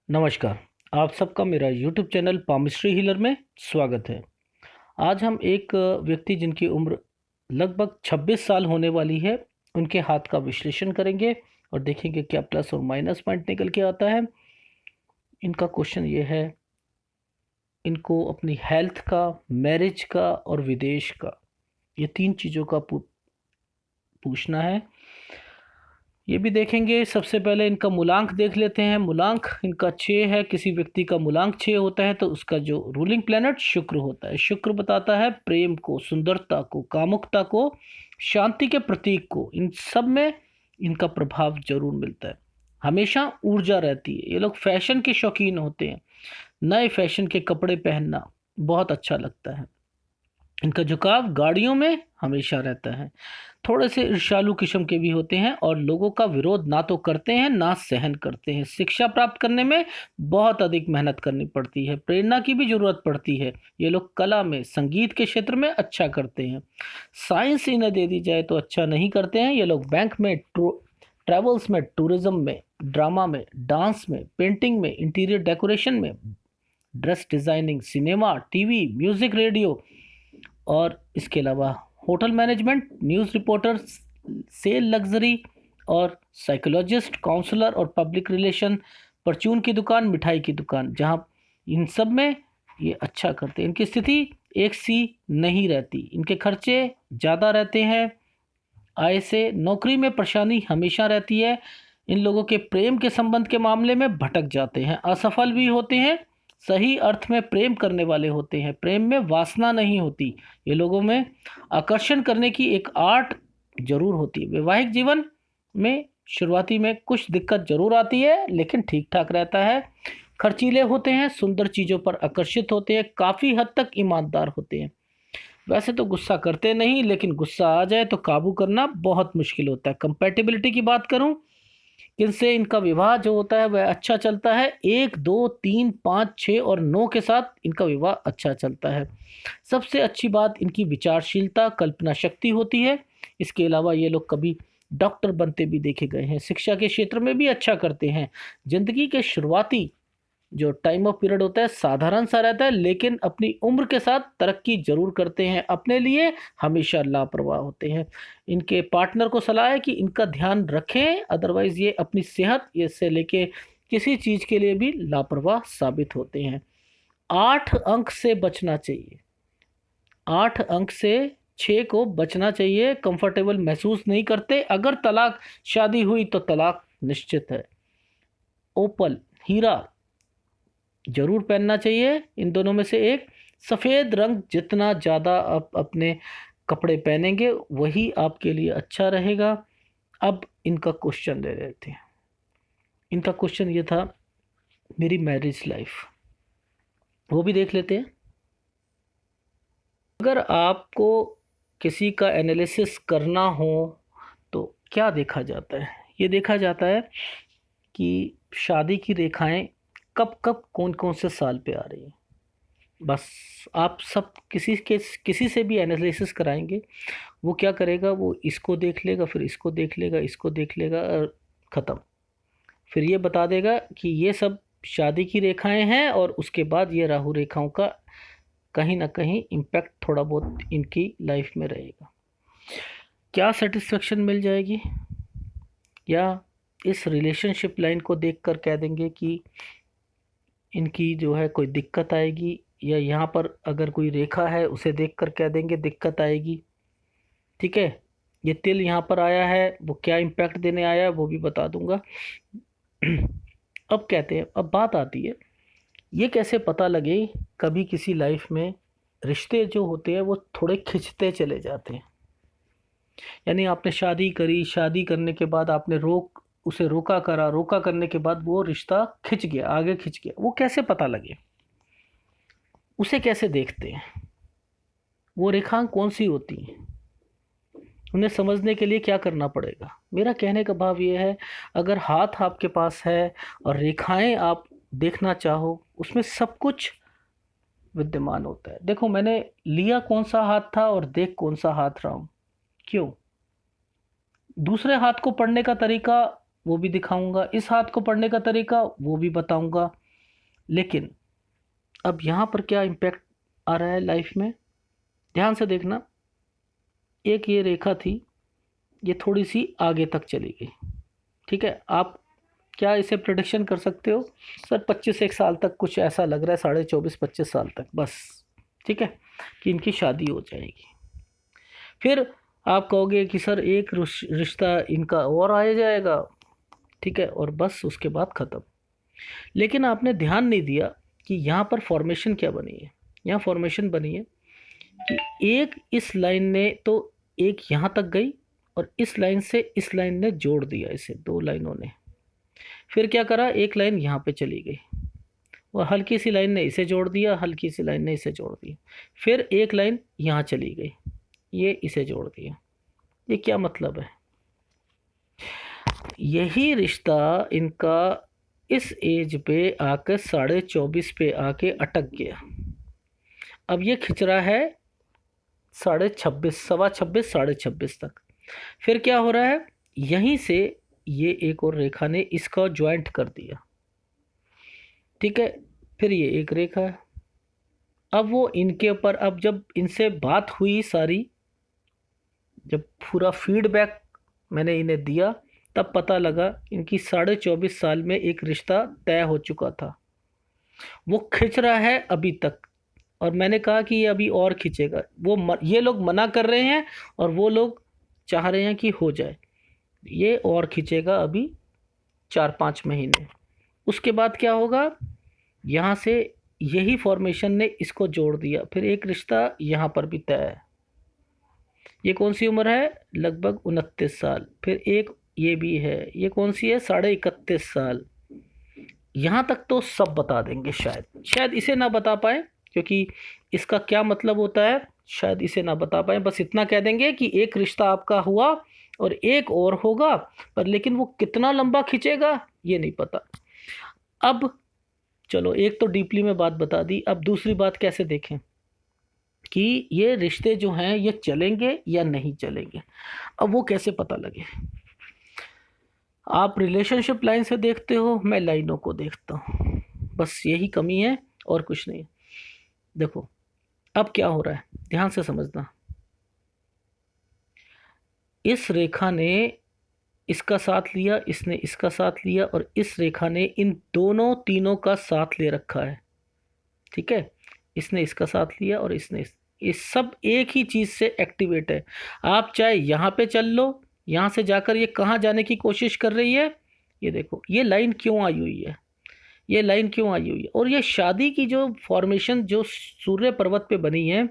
नमस्कार। आप सबका मेरा यूट्यूब चैनल पामिस्ट्री हीलर में स्वागत है। आज हम एक व्यक्ति जिनकी उम्र लगभग 26 साल होने वाली है, उनके हाथ का विश्लेषण करेंगे और देखेंगे क्या प्लस और माइनस पॉइंट निकल के आता है। इनका क्वेश्चन ये है, इनको अपनी हेल्थ का, मैरिज का और विदेश का, ये 3 चीज़ों का पूछना है। ये भी देखेंगे। सबसे पहले इनका मूलांक देख लेते हैं। मूलांक इनका 6 है। किसी व्यक्ति का मूलांक 6 होता है तो उसका जो रूलिंग प्लैनेट शुक्र होता है। शुक्र बताता है प्रेम को, सुंदरता को, कामुकता को, शांति के प्रतीक को। इन सब में इनका प्रभाव जरूर मिलता है। हमेशा ऊर्जा रहती है। ये लोग फैशन के शौकीन होते हैं। नए फैशन के कपड़े पहनना बहुत अच्छा लगता है। इनका झुकाव गाड़ियों में हमेशा रहता है। थोड़े से ईर्ष्यालु किस्म के भी होते हैं और लोगों का विरोध ना तो करते हैं ना सहन करते हैं। शिक्षा प्राप्त करने में बहुत अधिक मेहनत करनी पड़ती है। प्रेरणा की भी जरूरत पड़ती है। ये लोग कला में, संगीत के क्षेत्र में अच्छा करते हैं। साइंस इन्हें दे दी जाए तो अच्छा नहीं करते हैं। ये लोग बैंक में, ट्रैवल्स में, टूरिज्म में, ड्रामा में, डांस में, पेंटिंग में, इंटीरियर डेकोरेशन में, dress designing, cinema, TV, music, radio और इसके अलावा hotel management, news reporter, sale, luxury और साइकोलॉजिस्ट, काउंसलर और पब्लिक रिलेशन, परचून की दुकान, मिठाई की दुकान, जहाँ इन सब में ये अच्छा करते हैं। इनकी स्थिति एक सी नहीं रहती। इनके खर्चे ज़्यादा रहते हैं। आय से, नौकरी में परेशानी हमेशा रहती है। इन लोगों के प्रेम के संबंध के मामले में भटक जाते हैं, असफल भी होते हैं। सही अर्थ में प्रेम करने वाले होते हैं। प्रेम में वासना नहीं होती। ये लोगों में आकर्षण करने की एक आर्ट जरूर होती है। वैवाहिक जीवन में शुरुआती में कुछ दिक्कत जरूर आती है, लेकिन ठीक ठाक रहता है। खर्चीले होते हैं, सुंदर चीज़ों पर आकर्षित होते हैं, काफ़ी हद तक ईमानदार होते हैं। वैसे तो गुस्सा करते नहीं, लेकिन गुस्सा आ जाए तो काबू करना बहुत मुश्किल होता है। कंपैटिबिलिटी की बात करूं, किनसे इनका विवाह जो होता है वह अच्छा चलता है। 1, 2, 3, 5, 6 और 9 के साथ इनका विवाह अच्छा चलता है। सबसे अच्छी बात इनकी विचारशीलता, कल्पना शक्ति होती है। इसके अलावा ये लोग कभी डॉक्टर बनते भी देखे गए हैं। शिक्षा के क्षेत्र में भी अच्छा करते हैं। जिंदगी के शुरुआती जो टाइम ऑफ पीरियड होता है साधारण सा रहता है, लेकिन अपनी उम्र के साथ तरक्की जरूर करते हैं। अपने लिए हमेशा लापरवाह होते हैं। इनके पार्टनर को सलाह है कि इनका ध्यान रखें, अदरवाइज ये अपनी सेहत ये से लेके किसी चीज़ के लिए भी लापरवाह साबित होते हैं। 8 अंक से बचना चाहिए। 8 अंक से 6 को बचना चाहिए। कंफर्टेबल महसूस नहीं करते। अगर तलाक शादी हुई तो तलाक निश्चित है। ओपल, हीरा जरूर पहनना चाहिए। इन दोनों में से एक। सफ़ेद रंग जितना ज़्यादा आप अपने कपड़े पहनेंगे वही आपके लिए अच्छा रहेगा। अब इनका क्वेश्चन ले लेते हैं। इनका क्वेश्चन ये था, मेरी मैरिज लाइफ, वो भी देख लेते हैं। अगर आपको किसी का एनालिसिस करना हो तो क्या देखा जाता है? ये देखा जाता है कि शादी की रेखाएं कब कब कौन कौन से साल पे आ रही हैं। बस आप सब किसी से भी एनालिसिस कराएंगे, वो क्या करेगा, वो इसको देख लेगा, फिर इसको देख लेगा, इसको देख लेगा और ख़त्म। फिर ये बता देगा कि ये सब शादी की रेखाएं हैं और उसके बाद ये राहु रेखाओं का कहीं ना कहीं इम्पैक्ट थोड़ा बहुत इनकी लाइफ में रहेगा। क्या सेटिस्फेक्शन मिल जाएगी, या इस रिलेशनशिप लाइन को देखकर कह देंगे कि इनकी जो है कोई दिक्कत आएगी, या यहाँ पर अगर कोई रेखा है उसे देखकर कह देंगे दिक्कत आएगी। ठीक है, ये तिल यहाँ पर आया है, वो क्या इम्पैक्ट देने आया है वो भी बता दूंगा। अब कहते हैं, अब बात आती है, ये कैसे पता लगे कभी किसी लाइफ में रिश्ते जो होते हैं वो थोड़े खिंचते चले जाते हैं। यानी आपने शादी करी, शादी करने के बाद आपने उसे रोका करा, रोका करने के बाद वो रिश्ता खिंच गया, आगे खिंच गया। वो कैसे पता लगे, उसे कैसे देखते हैं, वो रेखाएं कौन सी होती हैं, उन्हें समझने के लिए क्या करना पड़ेगा? मेरा कहने का भाव ये है, अगर हाथ आपके पास है और रेखाएं आप देखना चाहो, उसमें सब कुछ विद्यमान होता है। देखो, मैंने लिया कौन सा हाथ था और देख कौन सा हाथ रहा हूं। क्यों? दूसरे हाथ को पढ़ने का तरीका वो भी दिखाऊंगा, इस हाथ को पढ़ने का तरीका वो भी बताऊंगा। लेकिन अब यहाँ पर क्या इम्पैक्ट आ रहा है लाइफ में, ध्यान से देखना। एक ये रेखा थी, ये थोड़ी सी आगे तक चली गई, ठीक है। आप क्या इसे प्रेडिक्शन कर सकते हो? सर 25 एक साल तक कुछ ऐसा लग रहा है, 24.5-25 साल तक बस, ठीक है, कि इनकी शादी हो जाएगी। फिर आप कहोगे कि सर एक रिश्ता इनका और आ जाएगा, ठीक है, और बस उसके बाद ख़त्म। लेकिन आपने ध्यान नहीं दिया कि यहाँ पर फॉर्मेशन क्या बनी है। यहाँ फॉर्मेशन बनी है कि एक इस लाइन ने तो एक यहाँ तक गई, और इस लाइन से इस लाइन ने जोड़ दिया इसे, दो लाइनों ने। फिर क्या करा, एक लाइन यहाँ पे चली गई, और हल्की सी लाइन ने इसे जोड़ दिया, हल्की सी लाइन ने इसे जोड़ दिया। फिर एक लाइन यहाँ चली गई, ये इसे जोड़ दिया। ये क्या मतलब है? यही रिश्ता इनका इस एज पे आकर 24.5 पे आके अटक गया। अब ये खिंच रहा है 26.5, 26.25, 26.5 तक। फिर क्या हो रहा है, यहीं से ये एक और रेखा ने इसका ज्वाइंट कर दिया, ठीक है। फिर ये एक रेखा है। अब वो इनके ऊपर, अब जब इनसे बात हुई सारी, जब पूरा फीडबैक मैंने इन्हें दिया, तब पता लगा इनकी 24.5 साल में एक रिश्ता तय हो चुका था। वो खिंच रहा है अभी तक, और मैंने कहा कि ये अभी और खींचेगा। ये लोग मना कर रहे हैं और वो लोग चाह रहे हैं कि हो जाए। ये और खींचेगा अभी 4-5 महीने। उसके बाद क्या होगा, यहाँ से यही फॉर्मेशन ने इसको जोड़ दिया, फिर एक रिश्ता यहाँ पर भी तय है। ये कौन सी उम्र है? लगभग 29 साल। फिर एक ये भी है, ये कौन सी है? 31.5 साल। यहाँ तक तो सब बता देंगे, शायद इसे ना बता पाए, क्योंकि इसका क्या मतलब होता है शायद इसे ना बता पाए। बस इतना कह देंगे कि एक रिश्ता आपका हुआ और एक और होगा, पर लेकिन वो कितना लंबा खींचेगा ये नहीं पता। अब चलो, एक तो डीपली में बात बता दी, अब दूसरी बात कैसे देखें कि ये रिश्ते जो हैं ये चलेंगे या नहीं चलेंगे। अब वो कैसे पता लगे? आप रिलेशनशिप लाइन से देखते हो, मैं लाइनों को देखता हूँ, बस यही कमी है और कुछ नहीं। देखो अब क्या हो रहा है, ध्यान से समझना। इस रेखा ने इसका साथ लिया, इसने इसका साथ लिया, और इस रेखा ने इन दोनों तीनों का साथ ले रखा है, ठीक है। इसने इसका साथ लिया और इसने ये सब एक ही चीज़ से एक्टिवेट है। आप चाहे यहाँ पे चल लो, यहाँ से जाकर ये कहाँ जाने की कोशिश कर रही है, ये देखो ये लाइन क्यों आई हुई है, ये लाइन क्यों आई हुई है। और ये शादी की जो फॉर्मेशन जो सूर्य पर्वत पे बनी है,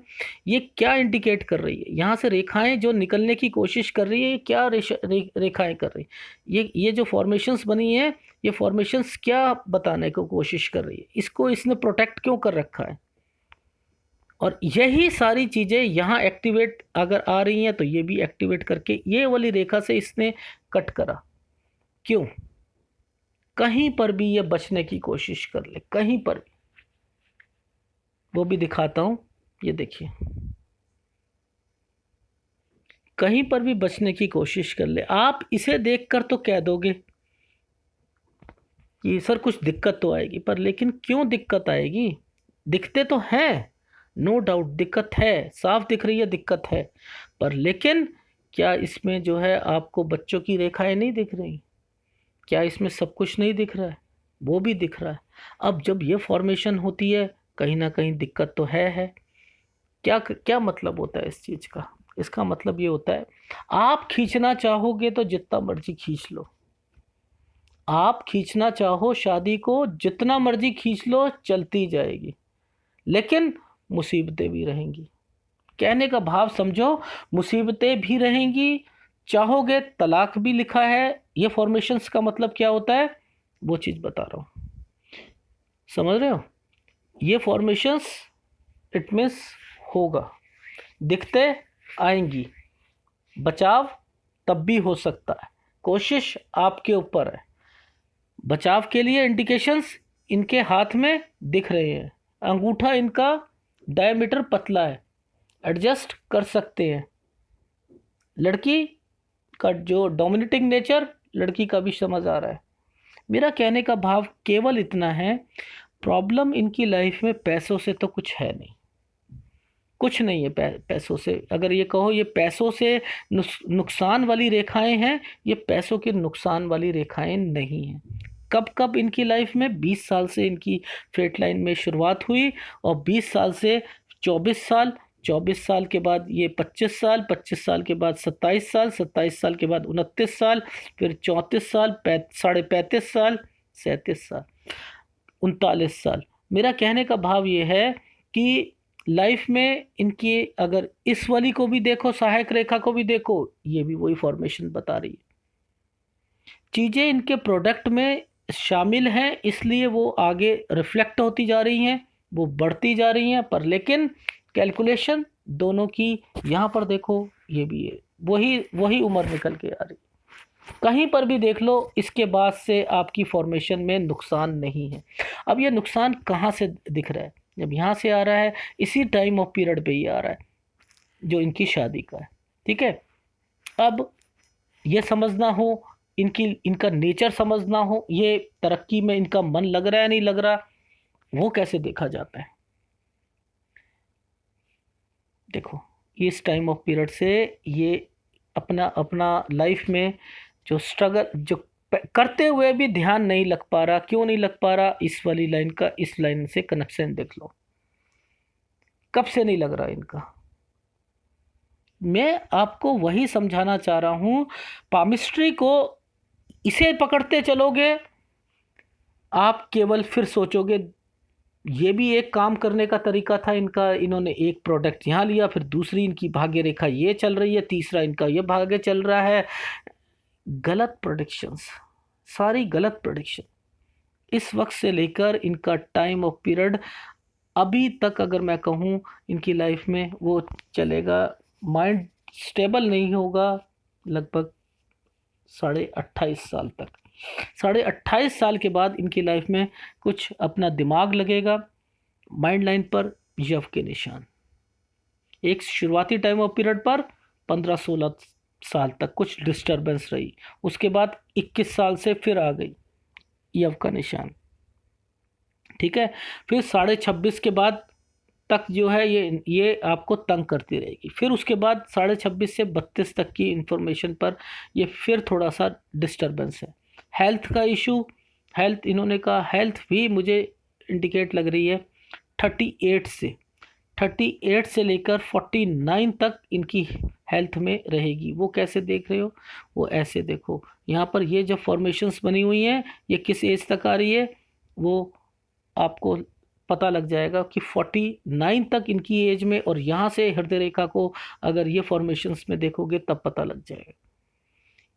ये क्या इंडिकेट कर रही है? यहाँ से रेखाएं जो निकलने की कोशिश कर रही है, ये क्या रेखाएं कर रही है? ये जो फॉर्मेशंस बनी है, ये फॉर्मेशंस क्या बताने को कोशिश कर रही है? इसको इसने प्रोटेक्ट क्यों कर रखा है? और यही सारी चीज़ें यहाँ एक्टिवेट अगर आ रही हैं, तो ये भी एक्टिवेट करके ये वाली रेखा से इसने कट करा। क्यों? कहीं पर भी ये बचने की कोशिश कर ले, कहीं पर भी। वो भी दिखाता हूं, ये देखिए, कहीं पर भी बचने की कोशिश कर ले। आप इसे देखकर तो कह दोगे कि सर कुछ दिक्कत तो आएगी, पर लेकिन क्यों दिक्कत आएगी? दिखते तो हैं, नो डाउट दिक्कत है, साफ दिख रही है दिक्कत है, पर लेकिन क्या इसमें जो है आपको बच्चों की रेखाएं नहीं दिख रही? क्या इसमें सब कुछ नहीं दिख रहा है? वो भी दिख रहा है। अब जब ये फॉर्मेशन होती है, कहीं ना कहीं दिक्कत तो है। क्या क्या मतलब होता है इस चीज़ का? इसका मतलब ये होता है, आप खींचना चाहोगे तो जितना मर्जी खींच लो, आप खींचना चाहो शादी को जितना मर्जी खींच लो, चलती जाएगी, लेकिन मुसीबतें भी रहेंगी। कहने का भाव समझो, मुसीबतें भी रहेंगी। चाहोगे तलाक भी लिखा है। ये फॉर्मेशंस का मतलब क्या होता है, वो चीज़ बता रहा हूँ, समझ रहे हो? ये फॉर्मेशंस इट मीन्स होगा, दिखते आएंगी, बचाव तब भी हो सकता है, कोशिश आपके ऊपर है। बचाव के लिए इंडिकेशंस इनके हाथ में दिख रहे हैं, अंगूठा इनका डायमीटर पतला है, एडजस्ट कर सकते हैं। लड़की का जो डोमिनेटिंग नेचर, लड़की का भी समझ आ रहा है। मेरा कहने का भाव केवल इतना है, प्रॉब्लम इनकी लाइफ में पैसों से तो कुछ है नहीं, कुछ नहीं है। पैसों से अगर ये कहो ये पैसों से नुकसान वाली रेखाएं हैं, ये पैसों के नुकसान वाली रेखाएं नहीं हैं। कब कब इनकी लाइफ में 20 साल से इनकी फेट लाइन में शुरुआत हुई, और 20 साल से 24 साल, 24 साल के बाद ये 25 साल, 25 साल के बाद 27 साल, 27 साल के बाद 29 साल, फिर 34 साल, 35.5 साल, 37 साल, 39 साल। मेरा कहने का भाव ये है कि लाइफ में इनकी अगर इस वाली को भी देखो, सहायक रेखा को भी देखो, ये भी वही फॉर्मेशन बता रही है। चीज़ें इनके प्रोडक्ट में शामिल हैं, इसलिए वो आगे रिफ्लेक्ट होती जा रही हैं, वो बढ़ती जा रही हैं, पर लेकिन कैलकुलेशन दोनों की यहाँ पर देखो, ये भी है वही वही उम्र निकल के आ रही। कहीं पर भी देख लो, इसके बाद से आपकी फॉर्मेशन में नुकसान नहीं है। अब ये नुकसान कहाँ से दिख रहा है? जब यहाँ से आ रहा है, इसी टाइम ऑफ पीरियड पे ही आ रहा है जो इनकी शादी का है। ठीक है, अब ये समझना हो, इनका नेचर समझना हो, ये तरक्की में इनका मन लग रहा है नहीं लग रहा, वो कैसे देखा जाता है? देखो, इस टाइम ऑफ पीरियड से ये अपना अपना लाइफ में जो स्ट्रगल जो करते हुए भी ध्यान नहीं लग पा रहा, क्यों नहीं लग पा रहा? इस वाली लाइन का इस लाइन से कनेक्शन देख लो, कब से नहीं लग रहा इनका। मैं आपको वही समझाना चाह रहा हूँ, पामिस्ट्री को इसे पकड़ते चलोगे, आप केवल फिर सोचोगे ये भी एक काम करने का तरीका था इनका। इन्होंने एक प्रोडक्ट यहाँ लिया, फिर दूसरी इनकी भाग्य रेखा ये चल रही है, तीसरा इनका ये भाग्य चल रहा है। गलत प्रोडिक्शंस, सारी गलत प्रोडिक्शन। इस वक्त से लेकर इनका टाइम ऑफ पीरियड अभी तक अगर मैं कहूँ इनकी लाइफ में वो चलेगा, माइंड स्टेबल नहीं होगा लगभग 28.5 साल तक। 28.5 साल के बाद इनकी लाइफ में कुछ अपना दिमाग लगेगा, माइंड लाइन पर यव के निशान। एक शुरुआती टाइम ऑफ पीरियड पर 15-16 साल तक कुछ डिस्टरबेंस रही, उसके बाद 21 साल से फिर आ गई यव का निशान। ठीक है, फिर 26.5 के बाद तक जो है ये आपको तंग करती रहेगी। फिर उसके बाद 26.5 से 32 तक की इंफॉर्मेशन पर ये फिर थोड़ा सा डिस्टरबेंस है। हेल्थ का इशू, हेल्थ इन्होंने कहा, हेल्थ भी मुझे इंडिकेट लग रही है 38 से लेकर 49 तक इनकी हेल्थ में रहेगी। वो कैसे देख रहे हो? वो ऐसे देखो, यहाँ पर ये जो फॉर्मेशंस बनी हुई हैं ये किस एज तक आ रही है, वो आपको पता लग जाएगा कि 49 तक इनकी एज में, और यहाँ से हृदय रेखा को अगर ये फॉर्मेशंस में देखोगे तब पता लग जाएगा।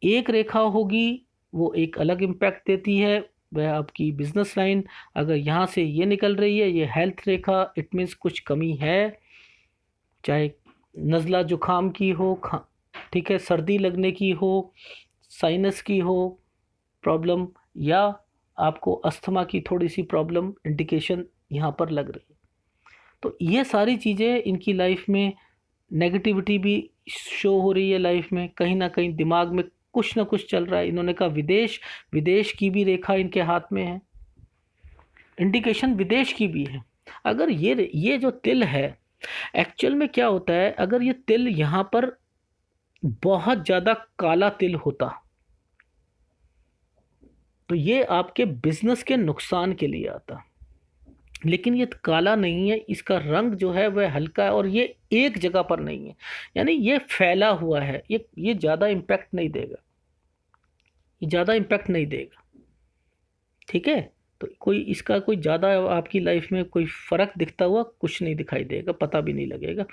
एक रेखा होगी वो एक अलग इम्पैक्ट देती है, वह आपकी बिजनेस लाइन। अगर यहाँ से ये निकल रही है, ये हेल्थ रेखा, इट मीन्स कुछ कमी है, चाहे नज़ला जुखाम की हो, ठीक है, सर्दी लगने की हो, साइनस की हो प्रॉब्लम, या आपको अस्थमा की थोड़ी सी प्रॉब्लम इंडिकेशन यहाँ पर लग रही है। तो ये सारी चीज़ें इनकी लाइफ में, नेगेटिविटी भी शो हो रही है लाइफ में, कहीं ना कहीं दिमाग में कुछ ना कुछ चल रहा है। इन्होंने कहा विदेश की भी रेखा इनके हाथ में है, इंडिकेशन विदेश की भी है। अगर ये जो तिल है, एक्चुअल में क्या होता है, अगर ये तिल यहाँ पर बहुत ज़्यादा काला तिल होता तो ये आपके बिजनेस के नुकसान के लिए आता, लेकिन ये काला नहीं है, इसका रंग जो है वह हल्का है, और ये एक जगह पर नहीं है, यानी ये फैला हुआ है। ये ज़्यादा इम्पैक्ट नहीं देगा, ये ज़्यादा इम्पैक्ट नहीं देगा। ठीक है, तो इसका कोई ज़्यादा आपकी लाइफ में कोई फ़र्क दिखता हुआ कुछ नहीं दिखाई देगा, पता भी नहीं लगेगा।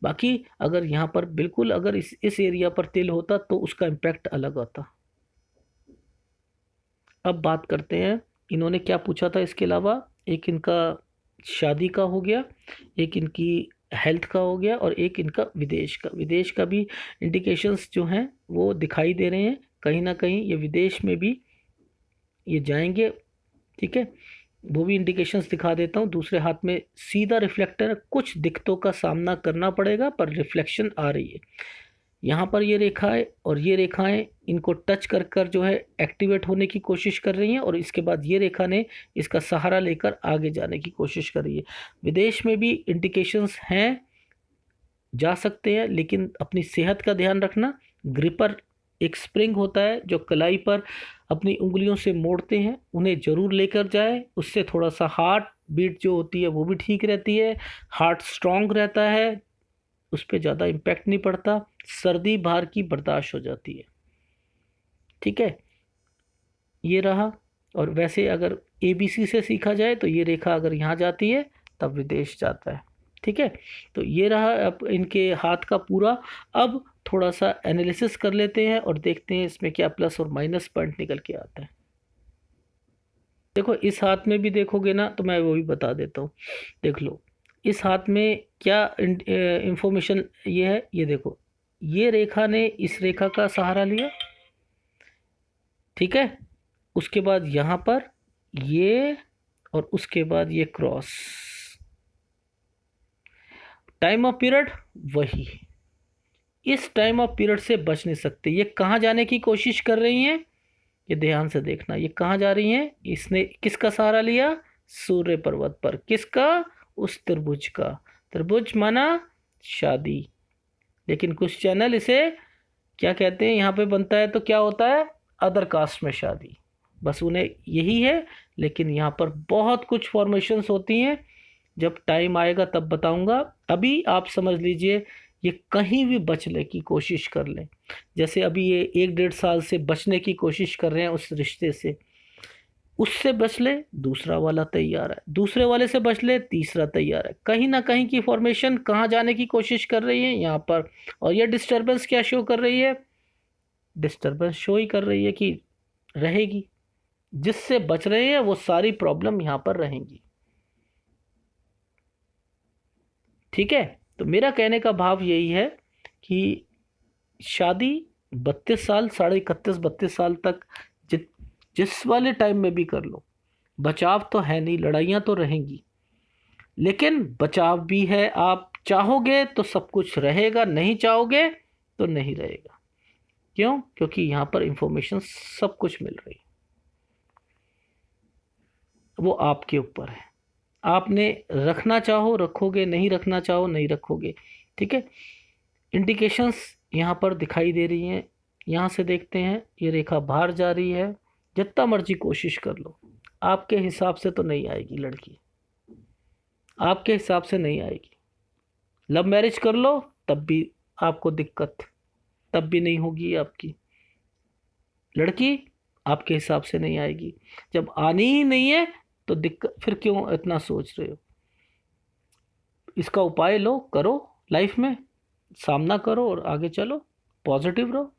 बाकी अगर यहाँ पर बिल्कुल अगर इस एरिया पर तिल होता तो उसका इम्पैक्ट अलग आता। अब बात करते हैं इन्होंने क्या पूछा था इसके अलावा। एक इनका शादी का हो गया, एक इनकी हेल्थ का हो गया, और एक इनका विदेश का भी इंडिकेशंस जो हैं वो दिखाई दे रहे हैं। कहीं ना कहीं ये विदेश में भी ये जाएंगे। ठीक है, वो भी इंडिकेशंस दिखा देता हूँ। दूसरे हाथ में सीधा रिफ्लेक्टर, कुछ दिक्कतों का सामना करना पड़ेगा पर रिफ्लेक्शन आ रही है। यहाँ पर ये रेखा है और ये रेखाएं इनको टच कर कर जो है एक्टिवेट होने की कोशिश कर रही हैं, और इसके बाद ये रेखा ने इसका सहारा लेकर आगे जाने की कोशिश कर रही है। विदेश में भी इंडिकेशंस हैं, जा सकते हैं, लेकिन अपनी सेहत का ध्यान रखना। ग्रिपर एक स्प्रिंग होता है जो कलाई पर अपनी उंगलियों से मोड़ते हैं, उन्हें ज़रूर लेकर जाए। उससे थोड़ा सा हार्ट बीट जो होती है वो भी ठीक रहती है, हार्ट स्ट्रांग रहता है, उस पर ज़्यादा इम्पैक्ट नहीं पड़ता, सर्दी बाहर की बर्दाश्त हो जाती है। ठीक है, ये रहा। और वैसे अगर ABC से सीखा जाए तो ये रेखा अगर यहाँ जाती है तब विदेश जाता है। ठीक है, तो ये रहा अब इनके हाथ का पूरा। अब थोड़ा सा एनालिसिस कर लेते हैं और देखते हैं इसमें क्या प्लस और माइनस पॉइंट निकल के आता है। देखो इस हाथ में भी देखोगे ना तो मैं वो भी बता देता हूँ। देख लो इस हाथ में क्या इंफॉर्मेशन ये है, ये देखो, ये रेखा ने इस रेखा का सहारा लिया। ठीक है, उसके बाद यहाँ पर ये, और उसके बाद ये क्रॉस। टाइम ऑफ पीरियड वही, इस टाइम ऑफ पीरियड से बच नहीं सकते। ये कहाँ जाने की कोशिश कर रही हैं, ये ध्यान से देखना, ये कहाँ जा रही हैं। इसने किसका सहारा लिया, सूर्य पर्वत पर। किसका, उस त्रिभुज का। त्रिभुज माना शादी, लेकिन कुछ चैनल इसे क्या कहते हैं, यहाँ पे बनता है तो क्या होता है, अदर कास्ट में शादी। बस उन्हें यही है, लेकिन यहाँ पर बहुत कुछ फॉर्मेशंस होती हैं, जब टाइम आएगा तब बताऊंगा। अभी आप समझ लीजिए ये कहीं भी बचने की कोशिश कर लें, जैसे अभी ये 1-1.5 साल से बचने की कोशिश कर रहे हैं उस रिश्ते से, उससे बच ले दूसरा वाला तैयार है, दूसरे वाले से बच ले तीसरा तैयार है। कहीं ना कहीं की फॉर्मेशन कहाँ जाने की कोशिश कर रही है, यहाँ पर। और ये डिस्टर्बेंस क्या शो कर रही है, डिस्टर्बेंस शो ही कर रही है कि रहेगी, जिससे बच रहे हैं वो सारी प्रॉब्लम यहाँ पर रहेंगी। ठीक है, तो मेरा कहने का भाव यही है कि शादी 32 साल, 31-32 साल तक जिस वाले टाइम में भी कर लो, बचाव तो है नहीं, लड़ाइयाँ तो रहेंगी, लेकिन बचाव भी है। आप चाहोगे तो सब कुछ रहेगा, नहीं चाहोगे तो नहीं रहेगा। क्यों, क्योंकि यहाँ पर इंफॉर्मेशन सब कुछ मिल रही है, वो आपके ऊपर है। आपने रखना चाहो रखोगे, नहीं रखना चाहो नहीं रखोगे। ठीक है, इंडिकेशंस यहाँ पर दिखाई दे रही हैं। यहाँ से देखते हैं ये रेखा बाहर जा रही है, जितना मर्जी कोशिश कर लो, आपके हिसाब से तो नहीं आएगी लड़की, आपके हिसाब से नहीं आएगी। लव मैरिज कर लो तब भी आपको दिक्कत, तब भी नहीं होगी आपकी लड़की, आपके हिसाब से नहीं आएगी। जब आनी ही नहीं है तो दिक्कत, फिर क्यों इतना सोच रहे हो। इसका उपाय लो, करो, लाइफ में सामना करो और आगे चलो, पॉजिटिव रहो।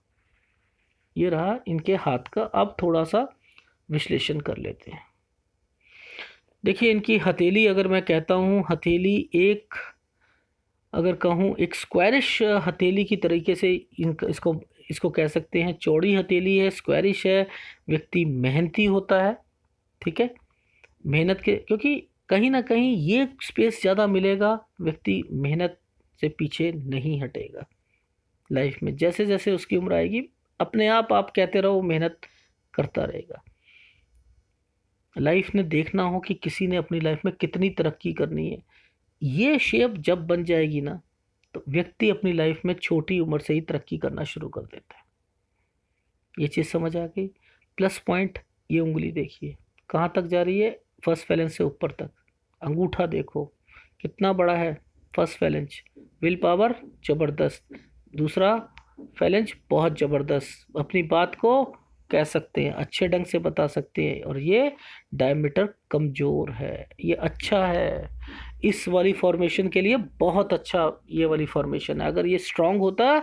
ये रहा इनके हाथ का। अब थोड़ा सा विश्लेषण कर लेते हैं। देखिए इनकी हथेली, अगर मैं कहता हूँ हथेली एक, अगर कहूँ एक स्क्वायरिश हथेली की तरीके से इनका इसको इसको कह सकते हैं। चौड़ी हथेली है, स्क्वायरिश है, व्यक्ति मेहनती होता है। ठीक है, मेहनत के, क्योंकि कहीं ना कहीं ये स्पेस ज़्यादा मिलेगा, व्यक्ति मेहनत से पीछे नहीं हटेगा। लाइफ में जैसे जैसे उसकी उम्र आएगी, अपने आप कहते रहो, मेहनत करता रहेगा। लाइफ ने देखना हो कि किसी ने अपनी लाइफ में कितनी तरक्की करनी है। ये शेप जब बन जाएगी ना, तो व्यक्ति अपनी लाइफ में छोटी उम्र से ही तरक्की करना शुरू कर देता है। ये चीज़ समझ आ गई। प्लस पॉइंट, ये उंगली देखिए कहाँ तक जा रही है, फर्स्ट फैलेंस से ऊपर तक। अंगूठा देखो कितना बड़ा है, फर्स्ट फैलेंज। विल पावर ज़बरदस्त, दूसरा फैलेंज बहुत ज़बरदस्त, अपनी बात को कह सकते हैं, अच्छे ढंग से बता सकते हैं। और ये डायमीटर कमज़ोर है, ये अच्छा है इस वाली फॉर्मेशन के लिए, बहुत अच्छा ये वाली फॉर्मेशन है। अगर ये स्ट्रांग होता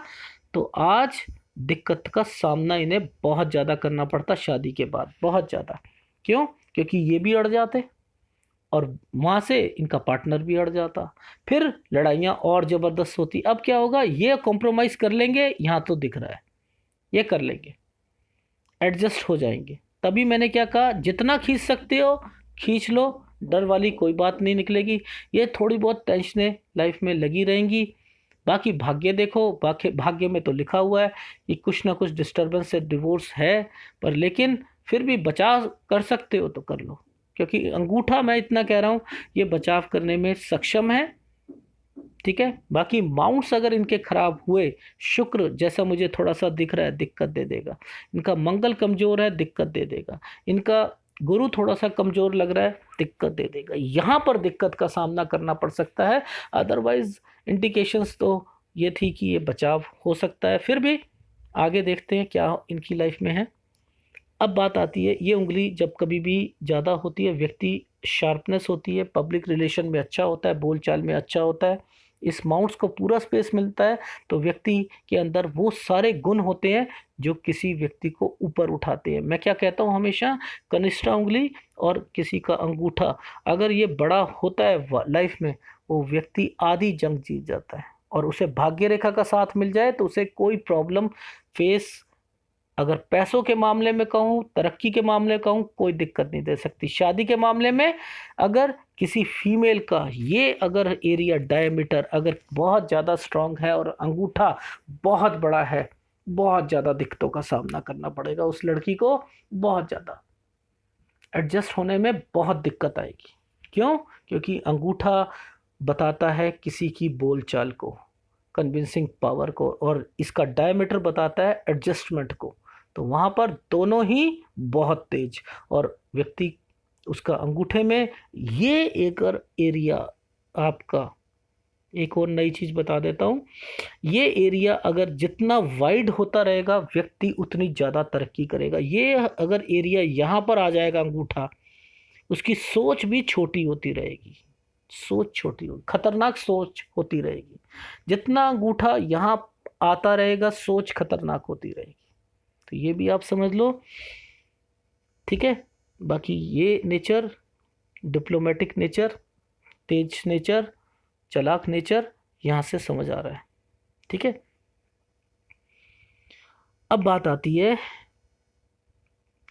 तो आज दिक्कत का सामना इन्हें बहुत ज़्यादा करना पड़ता शादी के बाद, बहुत ज़्यादा। क्यों, क्योंकि ये भी अड़ जाते और वहाँ से इनका पार्टनर भी अड़ जाता, फिर लड़ाइयाँ और ज़बरदस्त होती। अब क्या होगा, ये कॉम्प्रोमाइज़ कर लेंगे, यहाँ तो दिख रहा है ये कर लेंगे, एडजस्ट हो जाएंगे। तभी मैंने क्या कहा, जितना खींच सकते हो खींच लो, डर वाली कोई बात नहीं निकलेगी। ये थोड़ी बहुत टेंशनें लाइफ में लगी रहेंगी, बाकी भाग्य देखो, बाकी भाग्य में तो लिखा हुआ है कि कुछ ना कुछ डिस्टरबेंस से डिवोर्स है, पर लेकिन फिर भी बचाव कर सकते हो तो कर लो, क्योंकि अंगूठा मैं इतना कह रहा हूँ ये बचाव करने में सक्षम है। ठीक है, बाकी माउंट्स अगर इनके खराब हुए, शुक्र जैसा मुझे थोड़ा सा दिख रहा है दिक्कत दे देगा, इनका मंगल कमजोर है दिक्कत दे देगा, इनका गुरु थोड़ा सा कमजोर लग रहा है दिक्कत दे देगा, यहाँ पर दिक्कत का सामना करना पड़ सकता है। अदरवाइज इंडिकेशंस तो ये थी कि ये बचाव हो सकता है। फिर भी आगे देखते हैं क्या इनकी लाइफ में है। अब बात आती है, ये उंगली जब कभी भी ज़्यादा होती है, व्यक्ति शार्पनेस होती है, पब्लिक रिलेशन में अच्छा होता है, बोलचाल में अच्छा होता है, इस माउंट्स को पूरा स्पेस मिलता है, तो व्यक्ति के अंदर वो सारे गुण होते हैं जो किसी व्यक्ति को ऊपर उठाते हैं। मैं क्या कहता हूँ हमेशा, कनिष्ठा उंगली और किसी का अंगूठा अगर ये बड़ा होता है लाइफ में, वो व्यक्ति आधी जंग जीत जाता है, और उसे भाग्य रेखा का साथ मिल जाए तो उसे कोई प्रॉब्लम फेस, अगर पैसों के मामले में कहूँ, तरक्की के मामले में कहूँ, कोई दिक्कत नहीं दे सकती। शादी के मामले में अगर किसी फीमेल का ये अगर एरिया डायमीटर अगर बहुत ज़्यादा स्ट्रांग है और अंगूठा बहुत बड़ा है, बहुत ज़्यादा दिक्कतों का सामना करना पड़ेगा उस लड़की को, बहुत ज़्यादा एडजस्ट होने में बहुत दिक्कत आएगी। क्यों? क्योंकि अंगूठा बताता है किसी की बोलचाल को, कन्विंसिंग पावर को, और इसका डायमीटर बताता है एडजस्टमेंट को। तो वहाँ पर दोनों ही बहुत तेज, और व्यक्ति उसका अंगूठे में ये एक एरिया, आपका एक और नई चीज़ बता देता हूँ, ये एरिया अगर जितना वाइड होता रहेगा व्यक्ति उतनी ज़्यादा तरक्की करेगा। ये अगर एरिया यहाँ पर आ जाएगा अंगूठा, उसकी सोच भी छोटी होती रहेगी, सोच छोटी हो, खतरनाक सोच होती रहेगी। जितना अंगूठा यहाँ आता रहेगा सोच खतरनाक होती रहेगी, तो ये भी आप समझ लो। ठीक है, बाकी ये नेचर, डिप्लोमेटिक नेचर, तेज नेचर, चालाक नेचर यहाँ से समझ आ रहा है। ठीक है, अब बात आती है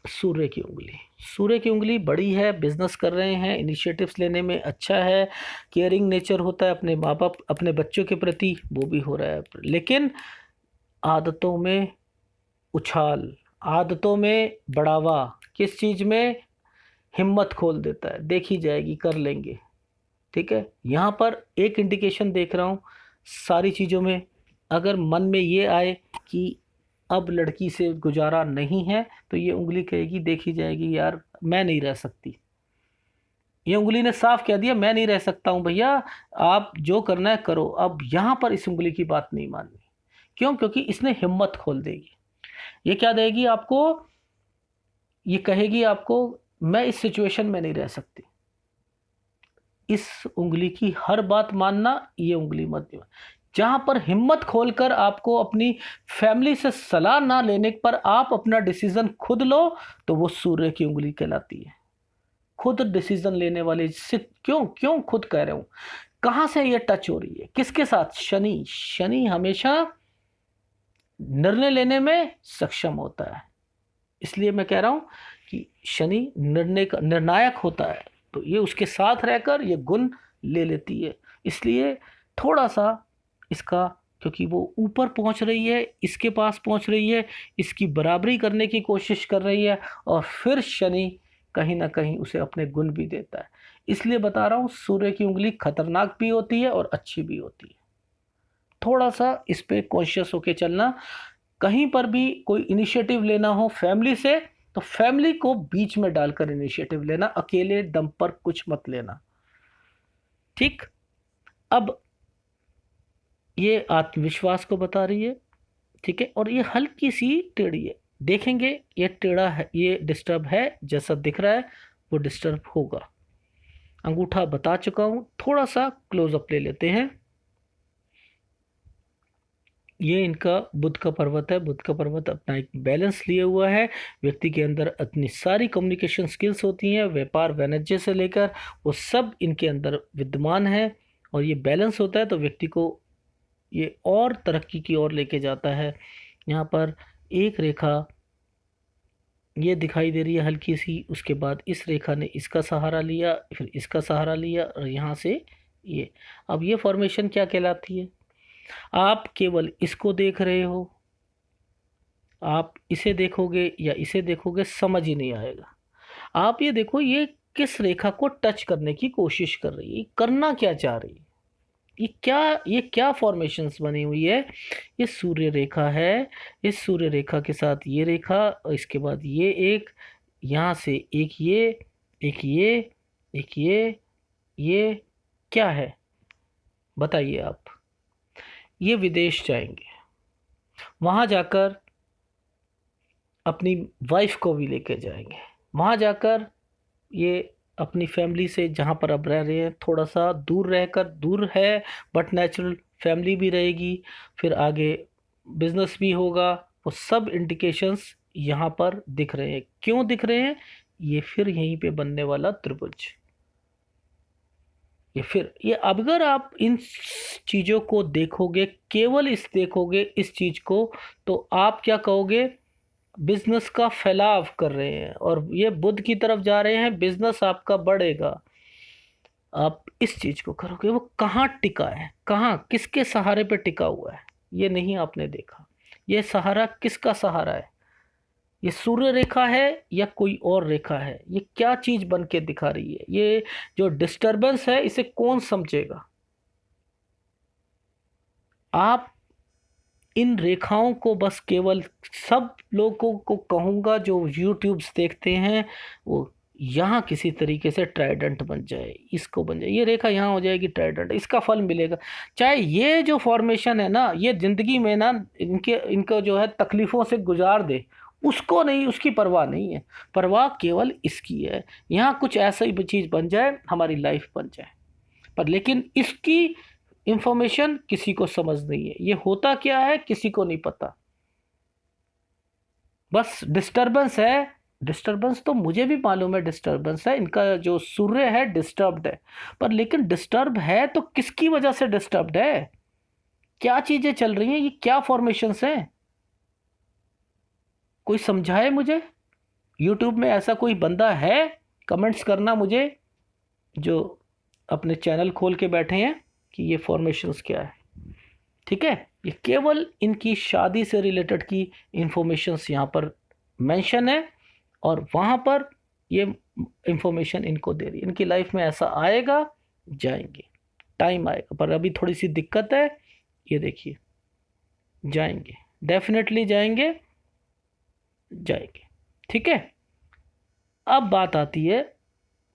सूर्य की उंगली। सूर्य की उंगली बड़ी है, बिजनेस कर रहे हैं, इनिशिएटिव्स लेने में अच्छा है, केयरिंग नेचर होता है अपने माँ बाप अपने बच्चों के प्रति, वो भी हो रहा है, लेकिन आदतों में उछाल, आदतों में बढ़ावा, किस चीज़ में, हिम्मत खोल देता है, देखी जाएगी कर लेंगे। ठीक है, यहाँ पर एक इंडिकेशन देख रहा हूँ सारी चीज़ों में, अगर मन में ये आए कि अब लड़की से गुजारा नहीं है, तो ये उंगली कहेगी देखी जाएगी यार मैं नहीं रह सकती। ये उंगली ने साफ कह दिया मैं नहीं रह सकता हूँ भैया, आप जो करना है करो। अब यहाँ पर इस उंगली की बात नहीं माननी। क्यों? क्योंकि इसने हिम्मत खोल देगी। ये क्या देगी आपको, ये कहेगी आपको मैं इस सिचुएशन में नहीं रह सकती। इस उंगली की हर बात मानना, ये उंगली मत मानना। जहां पर हिम्मत खोलकर आपको अपनी फैमिली से सलाह ना लेने पर आप अपना डिसीजन खुद लो, तो वो सूर्य की उंगली कहलाती है। खुद डिसीजन लेने वाले से, क्यों क्यों खुद कह रहे हूं, कहां से ये टच हो रही है, किसके साथ? शनि। शनि हमेशा निर्णय लेने में सक्षम होता है, इसलिए मैं कह रहा हूं कि शनि निर्णय का निर्णायक होता है, तो ये उसके साथ रहकर ये गुण ले लेती है। इसलिए थोड़ा सा इसका, क्योंकि वो ऊपर पहुंच रही है, इसके पास पहुंच रही है, इसकी बराबरी करने की कोशिश कर रही है, और फिर शनि कहीं ना कहीं उसे अपने गुण भी देता है। इसलिए बता रहा हूँ सूर्य की उंगली खतरनाक भी होती है और अच्छी भी होती है। थोड़ा सा इस पे कॉन्शियस होके चलना। कहीं पर भी कोई इनिशिएटिव लेना हो फैमिली से, तो फैमिली को बीच में डालकर इनिशिएटिव लेना, अकेले दम पर कुछ मत लेना। ठीक, अब ये आत्मविश्वास को बता रही है। ठीक है, और ये हल्की सी टेढ़ी है, देखेंगे ये टेढ़ा है, ये डिस्टर्ब है, जैसा दिख रहा है वो डिस्टर्ब होगा। अंगूठा बता चुका हूं, थोड़ा सा क्लोजअप ले लेते हैं। ये इनका बुध का पर्वत है। बुध का पर्वत अपना एक बैलेंस लिए हुआ है। व्यक्ति के अंदर इतनी सारी कम्युनिकेशन स्किल्स होती हैं, व्यापार वाणिज्य से लेकर वो सब इनके अंदर विद्यमान है, और ये बैलेंस होता है तो व्यक्ति को ये और तरक्की की ओर लेके जाता है। यहाँ पर एक रेखा ये दिखाई दे रही है हल्की सी, उसके बाद इस रेखा ने इसका सहारा लिया, फिर इसका सहारा लिया, और यहाँ से ये, अब ये फॉर्मेशन क्या कहलाती है? आप केवल इसको देख रहे हो, आप इसे देखोगे या इसे देखोगे, समझ ही नहीं आएगा। आप ये देखो, ये किस रेखा को टच करने की कोशिश कर रही है, करना क्या चाह रही है, ये क्या फॉर्मेशंस बनी हुई है। ये सूर्य रेखा है, इस सूर्य रेखा के साथ ये रेखा, और इसके बाद ये एक, यहाँ से एक ये, एक ये, एक ये क्या है बताइए आप। ये विदेश जाएंगे, वहाँ जाकर अपनी वाइफ को भी लेके जाएंगे, वहाँ जाकर ये अपनी फैमिली से, जहाँ पर अब रह रहे हैं थोड़ा सा दूर रहकर, दूर है बट नेचुरल फैमिली भी रहेगी, फिर आगे बिजनेस भी होगा। वो सब इंडिकेशंस यहाँ पर दिख रहे हैं। क्यों दिख रहे हैं? ये फिर यहीं पे बनने वाला त्रिभुज, ये अगर आप इन चीज़ों को देखोगे, केवल इस देखोगे इस चीज़ को, तो आप क्या कहोगे? बिजनेस का फैलाव कर रहे हैं और ये बुद्ध की तरफ जा रहे हैं, बिजनेस आपका बढ़ेगा। आप इस चीज को करोगे, वो कहाँ टिका है, कहाँ किसके सहारे पे टिका हुआ है, ये नहीं आपने देखा। ये सहारा किसका सहारा है? ये सूर्य रेखा है या कोई और रेखा है? ये क्या चीज बन के दिखा रही है? ये जो डिस्टरबेंस है, इसे कौन समझेगा? आप इन रेखाओं को बस केवल, सब लोगों को कहूँगा जो यूट्यूब्स देखते हैं, वो यहाँ किसी तरीके से ट्राइडेंट बन जाए, इसको बन जाए, ये रेखा यहाँ हो जाएगी ट्राइडेंट, इसका फल मिलेगा। चाहे ये जो फॉर्मेशन है ना, ये ज़िंदगी में ना इनको जो है तकलीफ़ों से गुजार दे, उसको नहीं, उसकी परवाह नहीं है। परवाह केवल इसकी है, यहाँ कुछ ऐसा ही चीज़ बन जाए, हमारी लाइफ बन जाए। पर लेकिन इसकी इंफॉर्मेशन किसी को समझ नहीं है, ये होता क्या है किसी को नहीं पता। बस डिस्टरबेंस है, डिस्टरबेंस तो मुझे भी मालूम है, डिस्टरबेंस है, इनका जो सूर्य है डिस्टर्ब्ड है। पर लेकिन डिस्टर्ब है तो किसकी वजह से डिस्टर्ब्ड है? क्या चीजें चल रही हैं, ये क्या फॉर्मेशंस हैं? कोई समझाए मुझे। यूट्यूब में ऐसा कोई बंदा है? कमेंट्स करना मुझे, जो अपने चैनल खोल के बैठे हैं, कि ये फॉर्मेशंस क्या है। ठीक है, ये केवल इनकी शादी से रिलेटेड की इंफॉर्मेशंस यहाँ पर मेंशन है, और वहाँ पर ये इंफॉर्मेशन इनको दे रही है। इनकी लाइफ में ऐसा आएगा, जाएंगे, टाइम आएगा, पर अभी थोड़ी सी दिक्कत है। ये देखिए, जाएंगे, डेफिनेटली जाएंगे, जाएंगे। ठीक है, अब बात आती है,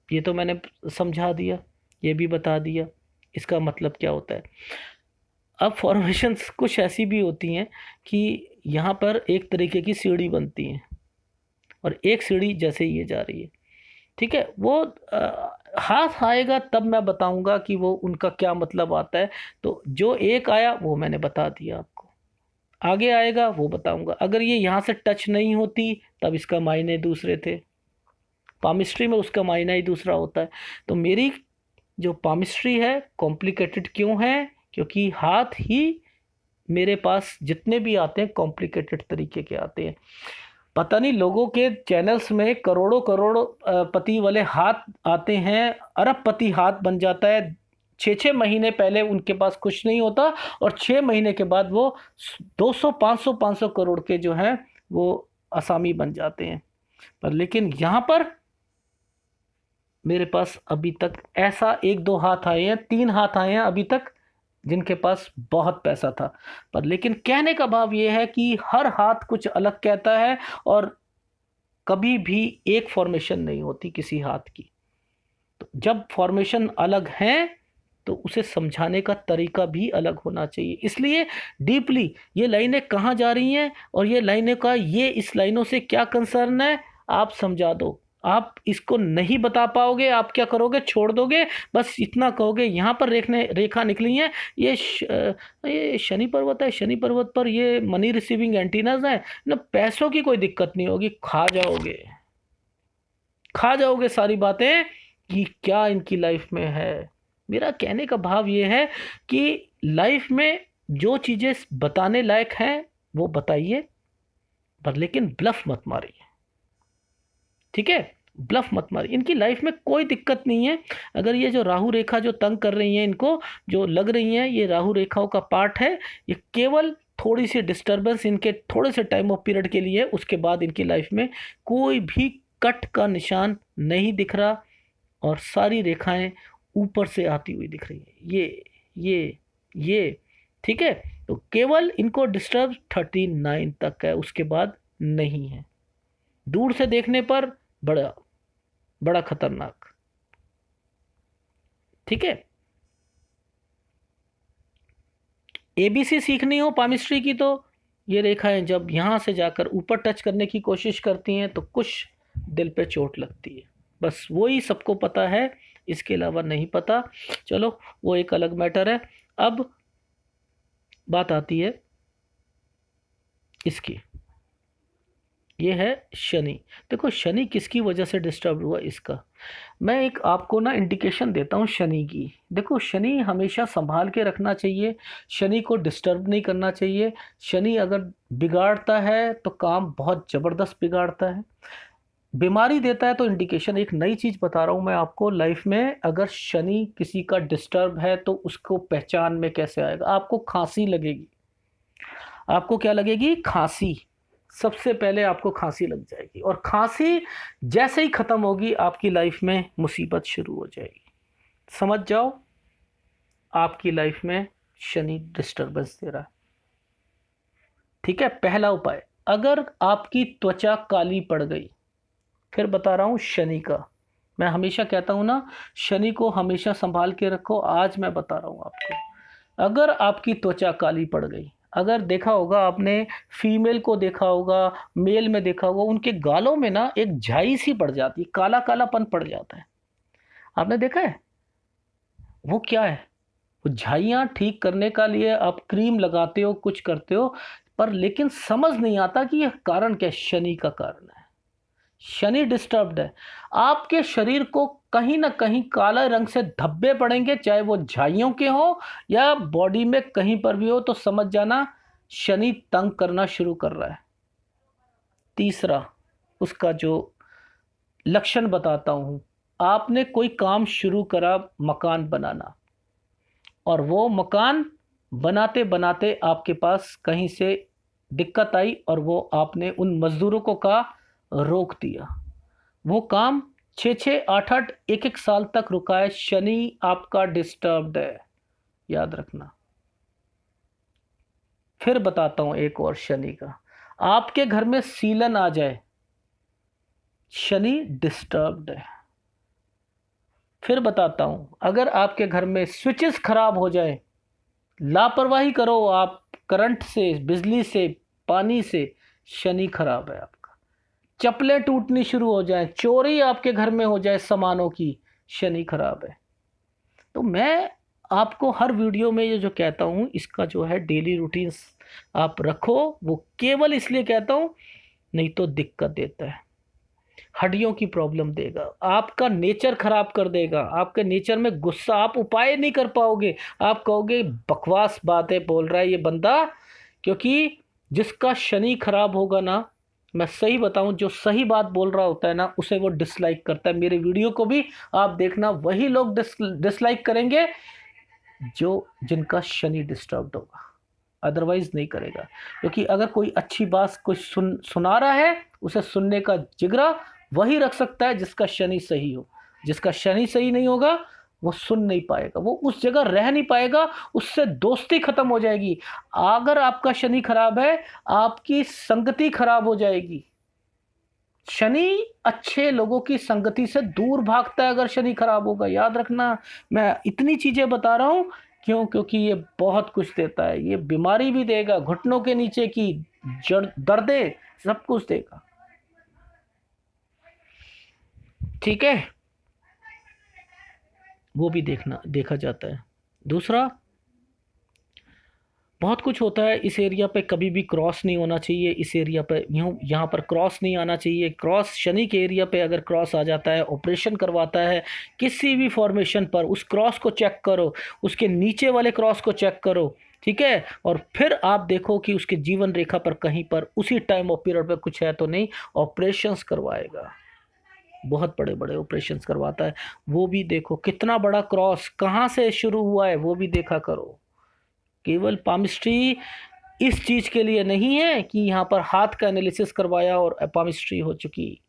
ये तो मैंने समझा दिया, ये भी बता दिया इसका मतलब क्या होता है। अब फॉर्मेशंस कुछ ऐसी भी होती हैं कि यहाँ पर एक तरीके की सीढ़ी बनती है, और एक सीढ़ी जैसे ही ये जा रही है, ठीक है, वो हाथ आएगा तब मैं बताऊंगा कि वो उनका क्या मतलब आता है। तो जो एक आया वो मैंने बता दिया आपको, आगे आएगा वो बताऊंगा। अगर ये यहाँ से टच नहीं होती तब इसका मायने दूसरे थे, पामिस्ट्री में उसका मायना ही दूसरा होता है। तो मेरी जो पामिस्ट्री है कॉम्प्लिकेटेड क्यों है? क्योंकि हाथ ही मेरे पास जितने भी आते हैं कॉम्प्लिकेटेड तरीके के आते हैं। पता नहीं लोगों के चैनल्स में करोड़ों करोड़ों पति वाले हाथ आते हैं, अरबपति हाथ बन जाता है। 6 महीने पहले उनके पास कुछ नहीं होता, और 6 महीने के बाद वो 200 500 करोड़ के जो हैं वो असामी बन जाते हैं। पर लेकिन यहाँ पर मेरे पास अभी तक ऐसा 1 2 हाथ आए हैं, 3 हाथ आए हैं अभी तक, जिनके पास बहुत पैसा था। पर लेकिन कहने का भाव ये है कि हर हाथ कुछ अलग कहता है, और कभी भी एक फॉर्मेशन नहीं होती किसी हाथ की। तो जब फॉर्मेशन अलग है तो उसे समझाने का तरीका भी अलग होना चाहिए। इसलिए डीपली ये लाइनें कहाँ जा रही हैं, और ये लाइनें का ये इस लाइनों से क्या कंसर्न है, आप समझा दो। आप इसको नहीं बता पाओगे, आप क्या करोगे? छोड़ दोगे, बस इतना कहोगे यहाँ पर रेखा निकली है, ये शनि पर्वत है, शनि पर्वत पर ये मनी रिसीविंग एंटीनाज है ना, पैसों की कोई दिक्कत नहीं होगी, खा जाओगे, खा जाओगे सारी बातें कि क्या इनकी लाइफ में है। मेरा कहने का भाव ये है कि लाइफ में जो चीज़ें बताने लायक हैं वो बताइए, पर लेकिन ब्लफ मत मारिए। ठीक है, ब्लफ मत मारिए, इनकी लाइफ में कोई दिक्कत नहीं है। अगर ये जो राहु रेखा जो तंग कर रही है इनको, जो लग रही हैं, ये राहु रेखाओं का पार्ट है। ये केवल थोड़ी सी डिस्टर्बेंस इनके थोड़े से टाइम ऑफ पीरियड के लिए, उसके बाद इनकी लाइफ में कोई भी कट का निशान नहीं दिख रहा और सारी रेखाएं ऊपर से आती हुई दिख रही है, ये ठीक है। तो केवल इनको डिस्टर्ब 39 तक है, उसके बाद नहीं है। दूर से देखने पर बड़ा बड़ा खतरनाक, ठीक है। एबीसी सीखनी हो पामिस्ट्री की तो ये रेखाएं जब यहाँ से जाकर ऊपर टच करने की कोशिश करती हैं तो कुछ दिल पे चोट लगती है, बस वही सबको पता है, इसके अलावा नहीं पता। चलो वो एक अलग मैटर है। अब बात आती है इसकी, ये है शनि। देखो शनि किसकी वजह से डिस्टर्ब हुआ, इसका मैं एक आपको ना इंडिकेशन देता हूँ शनि की। देखो शनि हमेशा संभाल के रखना चाहिए, शनि को डिस्टर्ब नहीं करना चाहिए। शनि अगर बिगाड़ता है तो काम बहुत ज़बरदस्त बिगाड़ता है, बीमारी देता है तो इंडिकेशन। एक नई चीज़ बता रहा हूँ मैं आपको लाइफ में, अगर शनि किसी का डिस्टर्ब है तो उसको पहचान में कैसे आएगा। आपको खांसी लगेगी, आपको क्या लगेगी, खांसी। सबसे पहले आपको खांसी लग जाएगी और खांसी जैसे ही ख़त्म होगी आपकी लाइफ में मुसीबत शुरू हो जाएगी। समझ जाओ आपकी लाइफ में शनि डिस्टर्बेंस दे रहा है, ठीक है। पहला उपाय, अगर आपकी त्वचा काली पड़ गई, फिर बता रहा हूँ शनि का, मैं हमेशा कहता हूँ ना शनि को हमेशा संभाल के रखो। आज मैं बता रहा हूँ आपको, अगर आपकी त्वचा काली पड़ गई, अगर देखा होगा आपने, फीमेल को देखा होगा, मेल में देखा होगा, उनके गालों में ना एक झाई सी पड़ जाती है, काला कालापन पड़ जाता है, आपने देखा है। वो क्या है, वो झाइयाँ ठीक करने का लिए आप क्रीम लगाते हो, कुछ करते हो, पर लेकिन समझ नहीं आता कि यह कारण क्या है। शनि का कारण है, शनि डिस्टर्ब्ड है। आपके शरीर को कहीं ना कहीं काला रंग से धब्बे पड़ेंगे, चाहे वो झाइयों के हो या बॉडी में कहीं पर भी हो, तो समझ जाना शनि तंग करना शुरू कर रहा है। तीसरा उसका जो लक्षण बताता हूं, आपने कोई काम शुरू करा मकान बनाना, और वो मकान बनाते बनाते आपके पास कहीं से दिक्कत आई और वो आपने उन मजदूरों को कहा रोक दिया, वो काम 6-6, 8-8, 1-1 साल तक रुका है। शनि आपका डिस्टर्ब्ड है, याद रखना। फिर बताता हूं एक और शनि का, आपके घर में सीलन आ जाए, शनि डिस्टर्ब्ड है। फिर बताता हूं, अगर आपके घर में स्विचेस खराब हो जाए, लापरवाही करो आप करंट से, बिजली से, पानी से, शनि खराब है आपका। चप्पलें टूटनी शुरू हो जाए, चोरी आपके घर में हो जाए सामानों की, शनि खराब है। तो मैं आपको हर वीडियो में ये जो कहता हूँ, इसका जो है डेली रूटीन्स आप रखो। वो केवल इसलिए कहता हूँ, नहीं तो दिक्कत देता है, हड्डियों की प्रॉब्लम देगा, आपका नेचर खराब कर देगा, आपके नेचर में गुस्सा, आप उपाय नहीं कर पाओगे, आप कहोगे बकवास बातें बोल रहा है ये बंदा। क्योंकि जिसका शनि खराब होगा ना, मैं सही बताऊं, जो सही बात बोल रहा होता है ना, उसे वो डिसलाइक करता है। मेरे वीडियो को भी आप देखना, वही लोग डिसलाइक करेंगे जो जिनका शनि डिस्टर्ब्ड होगा, अदरवाइज नहीं करेगा। क्योंकि अगर कोई अच्छी बात कुछ सुना रहा है, उसे सुनने का जिगरा वही रख सकता है जिसका शनि सही हो। जिसका शनि सही नहीं होगा वो सुन नहीं पाएगा, वो उस जगह रह नहीं पाएगा, उससे दोस्ती खत्म हो जाएगी। अगर आपका शनि खराब है, आपकी संगति खराब हो जाएगी। शनि अच्छे लोगों की संगति से दूर भागता है अगर शनि खराब होगा, याद रखना। मैं इतनी चीजें बता रहा हूं क्यों, क्योंकि ये बहुत कुछ देता है, ये बीमारी भी देगा, घुटनों के नीचे की जड़ दर्दें, सब कुछ देगा, ठीक है। वो भी देखा जाता है। दूसरा, बहुत कुछ होता है इस एरिया पे, कभी भी क्रॉस नहीं होना चाहिए इस एरिया पे, यहाँ पर क्रॉस नहीं आना चाहिए। क्रॉस शनि के एरिया पे अगर क्रॉस आ जाता है, ऑपरेशन करवाता है किसी भी फॉर्मेशन पर, उस क्रॉस को चेक करो, उसके नीचे वाले क्रॉस को चेक करो, ठीक है। और फिर आप देखो कि उसके जीवन रेखा पर कहीं पर उसी टाइम ऑफ पीरियड पर कुछ है तो नहीं, ऑपरेशंस करवाएगा। बहुत बड़े बड़े ऑपरेशंस करवाता है। वो भी देखो, कितना बड़ा क्रॉस कहाँ से शुरू हुआ है वो भी देखा करो। केवल पामिस्ट्री इस चीज़ के लिए नहीं है कि यहाँ पर हाथ का एनालिसिस करवाया और पामिस्ट्री हो चुकी,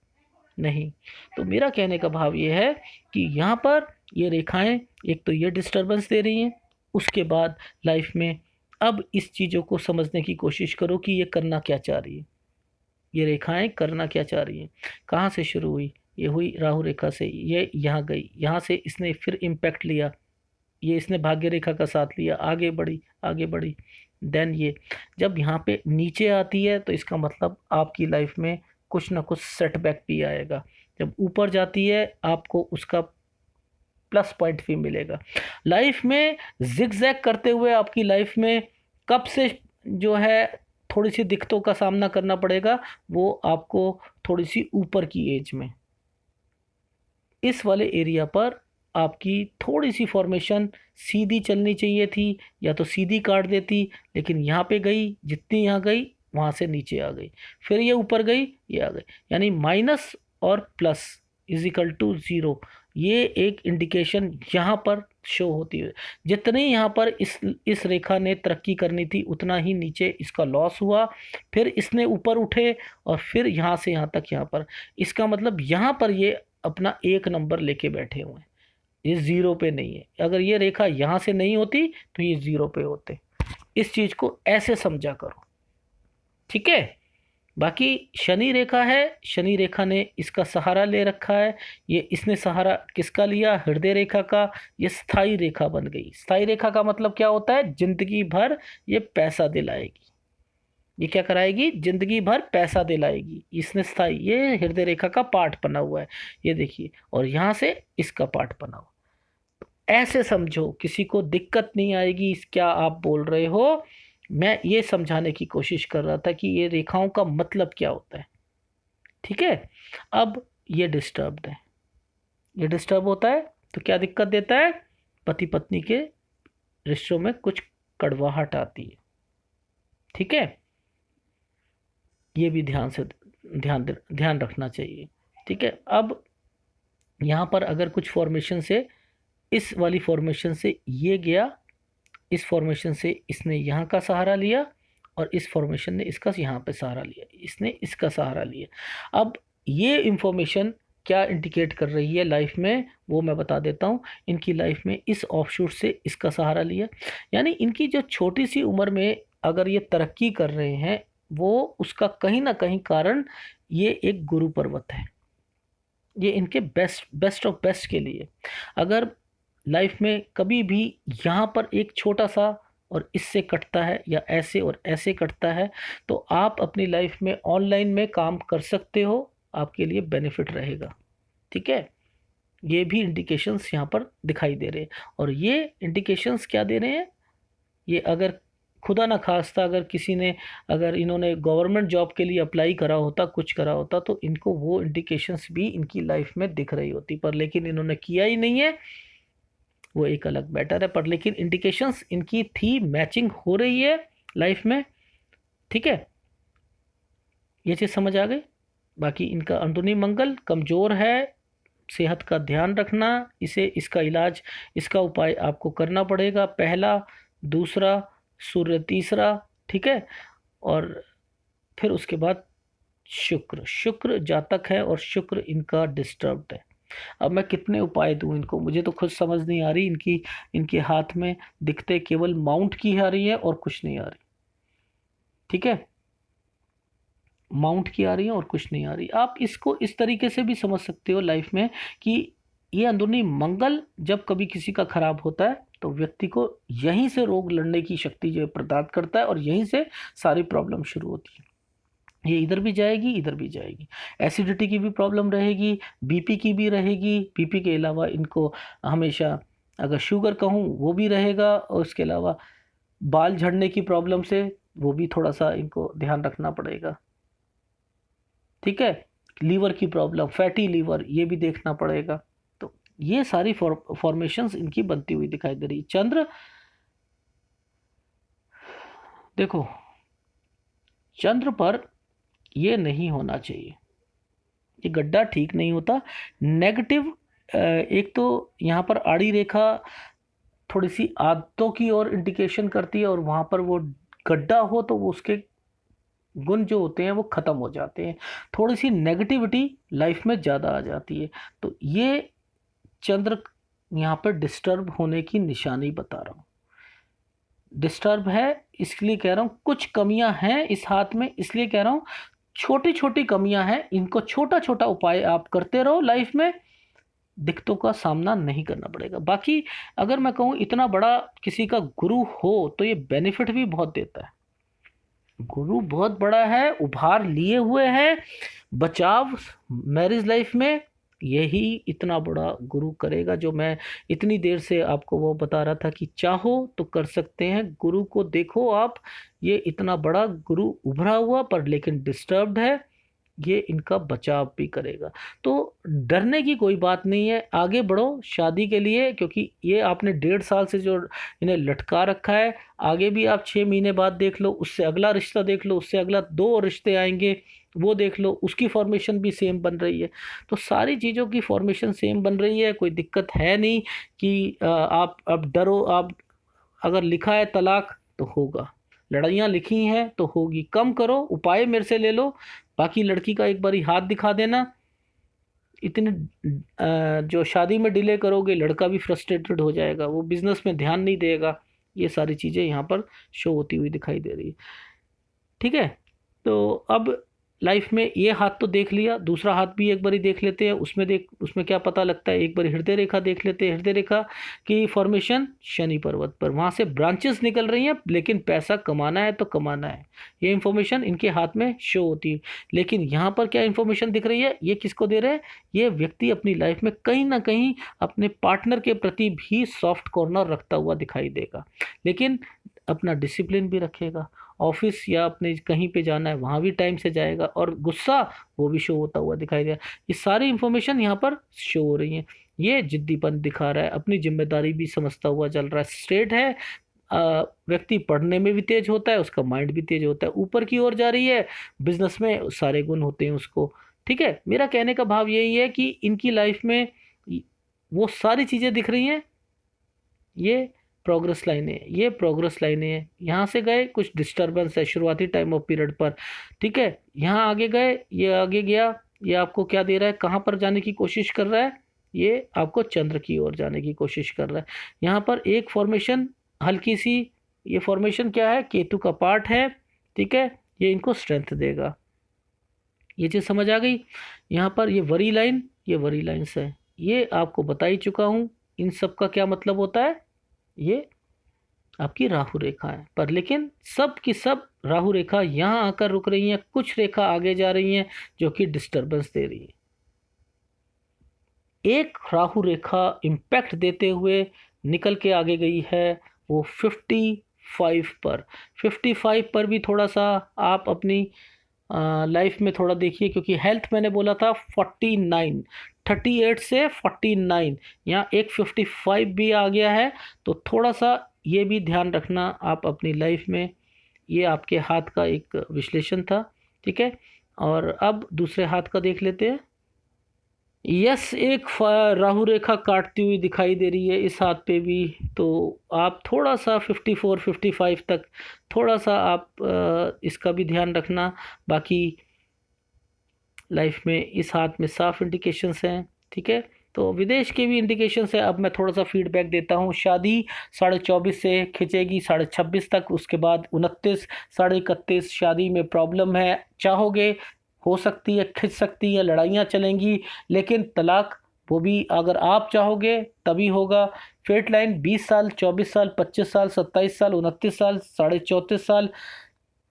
नहीं। तो मेरा कहने का भाव ये है कि यहाँ पर ये रेखाएं एक तो ये डिस्टरबेंस दे रही हैं, उसके बाद लाइफ में अब इस चीज़ों को समझने की कोशिश करो कि ये करना क्या चाह रही है, ये रेखाएं करना क्या चाह रही हैं। कहाँ से शुरू हुई, ये हुई राहु रेखा से, ये यहाँ गई, यहाँ से इसने फिर इम्पैक्ट लिया, ये इसने भाग्य रेखा का साथ लिया, आगे बढ़ी आगे बढ़ी, देन ये जब यहाँ पे नीचे आती है तो इसका मतलब आपकी लाइफ में कुछ ना कुछ सेटबैक भी आएगा। जब ऊपर जाती है आपको उसका प्लस पॉइंट भी मिलेगा। लाइफ में जिगजैग करते हुए आपकी लाइफ में कब से जो है थोड़ी सी दिक्कतों का सामना करना पड़ेगा, वो आपको थोड़ी सी ऊपर की एज में, इस वाले एरिया पर आपकी थोड़ी सी फॉर्मेशन सीधी चलनी चाहिए थी, या तो सीधी काट देती, लेकिन यहाँ पे गई, जितनी यहाँ गई वहाँ से नीचे आ गई, फिर ये ऊपर गई, ये आ गई, यानी माइनस और plus is equal to zero. ये एक इंडिकेशन यहाँ पर शो होती है। जितनी यहाँ पर इस रेखा ने तरक्की करनी थी उतना ही नीचे इसका लॉस हुआ, फिर इसने ऊपर उठे और फिर यहाँ से यहाँ तक, यहाँ पर इसका मतलब यहाँ पर ये अपना एक नंबर लेके बैठे हुए हैं, ये ज़ीरो पे नहीं है। अगर ये रेखा यहाँ से नहीं होती तो ये ज़ीरो पे होते। इस चीज़ को ऐसे समझा करो, ठीक है। बाकी शनि रेखा है, शनि रेखा ने इसका सहारा ले रखा है। ये इसने सहारा किसका लिया, हृदय रेखा का। ये स्थाई रेखा बन गई। स्थाई रेखा का मतलब क्या होता है, जिंदगी भर ये पैसा दिलाएगी। ये क्या कराएगी, जिंदगी भर पैसा दिलाएगी। इसने स्थाई, ये हृदय रेखा का पार्ट बना हुआ है, ये देखिए, और यहाँ से इसका पार्ट बना हुआ। ऐसे समझो, किसी को दिक्कत नहीं आएगी। क्या आप बोल रहे हो, मैं ये समझाने की कोशिश कर रहा था कि ये रेखाओं का मतलब क्या होता है, ठीक है। अब ये डिस्टर्ब्ड है, ये डिस्टर्ब होता है तो क्या दिक्कत देता है, पति पत्नी के रिश्तों में कुछ कड़वाहट आती है, ठीक है। ये भी ध्यान रखना चाहिए, ठीक है। अब यहाँ पर अगर कुछ फॉर्मेशन से, इस वाली फॉर्मेशन से ये गया, इस फॉर्मेशन से इसने यहाँ का सहारा लिया, और इस फॉर्मेशन ने इसका यहाँ पे सहारा लिया, इसने इसका सहारा लिया। अब ये इंफॉर्मेशन क्या इंडिकेट कर रही है लाइफ में, वो मैं बता देता हूँ। इनकी लाइफ में इस ऑफशूट से इसका सहारा लिया, यानी इनकी जो छोटी सी उम्र में अगर ये तरक्की कर रहे हैं, वो उसका कहीं ना कहीं कारण ये एक गुरु पर्वत है। ये इनके बेस्ट ऑफ बेस्ट के लिए, अगर लाइफ में कभी भी यहाँ पर एक छोटा सा और इससे कटता है, या ऐसे और ऐसे कटता है, तो आप अपनी लाइफ में ऑनलाइन में काम कर सकते हो, आपके लिए बेनिफिट रहेगा, ठीक है। ये भी इंडिकेशंस यहाँ पर दिखाई दे रहे हैं। और ये इंडिकेशंस क्या दे रहे हैं, ये अगर खुदा ना खास्ता अगर किसी ने, अगर इन्होंने गवर्नमेंट जॉब के लिए अप्लाई करा होता, कुछ करा होता, तो इनको वो इंडिकेशंस भी इनकी लाइफ में दिख रही होती, पर लेकिन इन्होंने किया ही नहीं है, वो एक अलग मैटर है। पर लेकिन इंडिकेशंस इनकी थी, मैचिंग हो रही है लाइफ में, ठीक है। ये चीज़ समझ आ गई। बाकी इनका अंदरूनी मंगल कमज़ोर है, सेहत का ध्यान रखना, इसे इसका इलाज, इसका उपाय आपको करना पड़ेगा। पहला, दूसरा, सूर्य तीसरा, ठीक है। और फिर उसके बाद शुक्र, शुक्र जातक है और शुक्र इनका डिस्टर्ब्ड है। अब मैं कितने उपाय दूं इनको, मुझे तो खुद समझ नहीं आ रही। इनके हाथ में दिखते केवल माउंट की आ रही है और कुछ नहीं आ रही, ठीक है। माउंट की आ रही है और कुछ नहीं आ रही। आप इसको इस तरीके से भी समझ सकते हो लाइफ में कि ये अंदरूनी मंगल जब कभी किसी का खराब होता है तो व्यक्ति को यहीं से रोग लड़ने की शक्ति जो है प्रदान करता है, और यहीं से सारी प्रॉब्लम शुरू होती है। ये इधर भी जाएगी, इधर भी जाएगी। एसिडिटी की भी प्रॉब्लम रहेगी, बीपी की भी रहेगी। बीपी के अलावा इनको हमेशा, अगर शुगर कहूँ वो भी रहेगा, और उसके अलावा बाल झड़ने की प्रॉब्लम से वो भी थोड़ा सा इनको ध्यान रखना पड़ेगा, ठीक है। लीवर की प्रॉब्लम, फैटी लीवर, ये भी देखना पड़ेगा। तो ये सारी फॉर्मेशंस इनकी बनती हुई दिखाई दे रही। चंद्र, देखो, चंद्र पर ये नहीं होना चाहिए, ये गड्ढा ठीक नहीं होता। नेगेटिव एक तो यहाँ पर आड़ी रेखा थोड़ी सी आदतों की ओर इंडिकेशन करती है, और वहाँ पर वो गड्ढा हो तो वो उसके गुण जो होते हैं वो ख़त्म हो जाते हैं, थोड़ी सी नेगेटिविटी लाइफ में ज़्यादा आ जाती है। तो ये चंद्र यहाँ पर डिस्टर्ब होने की निशानी बता रहा हूँ। डिस्टर्ब है इसलिए कह रहा हूँ, कुछ कमियां हैं इस हाथ में, इसलिए कह रहा हूँ छोटी छोटी कमियां हैं, इनको छोटा छोटा उपाय आप करते रहो, लाइफ में दिक्कतों का सामना नहीं करना पड़ेगा। बाकी अगर मैं कहूँ इतना बड़ा किसी का गुरु हो तो ये बेनिफिट भी बहुत देता है। गुरु बहुत बड़ा है, उभार लिए हुए है, बचाव मैरिज लाइफ में यही इतना बड़ा गुरु करेगा, जो मैं इतनी देर से आपको वो बता रहा था कि चाहो तो कर सकते हैं। गुरु को देखो आप, ये इतना बड़ा गुरु उभरा हुआ पर लेकिन डिस्टर्ब्ड है, ये इनका बचाव भी करेगा। तो डरने की कोई बात नहीं है, आगे बढ़ो शादी के लिए, क्योंकि ये आपने 1.5 साल से जो इन्हें लटका रखा है, आगे भी आप 6 महीने बाद देख लो, उससे अगला रिश्ता देख लो, उससे अगला 2 और रिश्ते आएंगे, वो देख लो, उसकी फॉर्मेशन भी सेम बन रही है। तो सारी चीज़ों की फॉर्मेशन सेम बन रही है, कोई दिक्कत है नहीं कि आप अब डरो। आप अगर लिखा है तलाक तो होगा, लड़ाइयाँ लिखी हैं तो होगी, कम करो, उपाय मेरे से ले लो। बाकी लड़की का एक बारी हाथ दिखा देना, इतने जो शादी में डिले करोगे लड़का भी फ्रस्ट्रेटेड हो जाएगा, वो बिजनेस में ध्यान नहीं देगा। ये सारी चीज़ें यहाँ पर शो होती हुई दिखाई दे रही है। ठीक है, तो अब लाइफ में ये हाथ तो देख लिया, दूसरा हाथ भी एक बारी देख लेते हैं, उसमें क्या पता लगता है। एक बार हृदय रेखा देख लेते हैं। हृदय रेखा की फॉर्मेशन शनि पर्वत पर, वहाँ से ब्रांचेस निकल रही हैं, लेकिन पैसा कमाना है तो कमाना है, ये इंफॉर्मेशन इनके हाथ में शो होती है। लेकिन यहाँ पर क्या इंफॉर्मेशन दिख रही है, ये किसको दे रहे हैं, ये व्यक्ति अपनी लाइफ में कहीं ना कहीं अपने पार्टनर के प्रति भी सॉफ्ट कॉर्नर रखता हुआ दिखाई देगा, लेकिन अपना डिसिप्लिन भी रखेगा। ऑफिस या अपने कहीं पे जाना है वहाँ भी टाइम से जाएगा, और गुस्सा वो भी शो होता हुआ दिखाई देगा। ये सारी इंफॉर्मेशन यहाँ पर शो हो रही है। ये जिद्दीपन दिखा रहा है, अपनी जिम्मेदारी भी समझता हुआ चल रहा है, स्ट्रेट है। व्यक्ति पढ़ने में भी तेज होता है, उसका माइंड भी तेज होता है, ऊपर की ओर जा रही है, बिजनेस में सारे गुण होते हैं उसको। ठीक है, मेरा कहने का भाव यही है कि इनकी लाइफ में वो सारी चीज़ें दिख रही हैं। ये प्रोग्रेस लाइनें, ये प्रोग्रेस लाइनें हैं। यहाँ से गए, कुछ डिस्टरबेंस है शुरुआती टाइम ऑफ पीरियड पर। ठीक है, यहाँ आगे गए, ये आगे गया, ये आपको क्या दे रहा है, कहाँ पर जाने की कोशिश कर रहा है, ये आपको चंद्र की ओर जाने की कोशिश कर रहा है। यहाँ पर एक फॉर्मेशन हल्की सी, ये फॉर्मेशन क्या है, केतु का पार्ट है। ठीक है, ये इनको स्ट्रेंथ देगा, ये चीज़ समझ आ गई। यहाँ पर ये वरी लाइन, ये वरी लाइन्स है, ये आपको बता ही चुका हूँ इन सब का क्या मतलब होता है। ये आपकी राहु रेखा है, पर लेकिन सब की सब राहु रेखा यहाँ आकर रुक रही हैं, कुछ रेखा आगे जा रही हैं जो कि डिस्टरबेंस दे रही है। एक राहु रेखा इम्पैक्ट देते हुए निकल के आगे गई है, वो 55 पर। 55 पर भी थोड़ा सा आप अपनी लाइफ में थोड़ा देखिए, क्योंकि हेल्थ मैंने बोला था 49, 38 से 49, यहाँ एक 55 भी आ गया है, तो थोड़ा सा ये भी ध्यान रखना आप अपनी लाइफ में। ये आपके हाथ का एक विश्लेषण था। ठीक है, और अब दूसरे हाथ का देख लेते हैं। यस, एक राहु रेखा काटती हुई दिखाई दे रही है इस हाथ पे भी, तो आप थोड़ा सा 54 55 तक थोड़ा सा आप इसका भी ध्यान रखना। बाकी लाइफ में इस हाथ में साफ इंडिकेशंस हैं। ठीक है, तो विदेश के भी इंडिकेशंस है। अब मैं थोड़ा सा फीडबैक देता हूँ। शादी 24.5 से खिंचेगी 26.5 तक, उसके बाद 29, 31.5 शादी में प्रॉब्लम है, चाहोगे हो सकती है, खिंच सकती है, लड़ाइयाँ चलेंगी, लेकिन तलाक वो भी अगर आप चाहोगे तभी होगा। फेट लाइन 20 साल, 24 साल, 25 साल, 27 साल, 29 साल, 34.5 साल,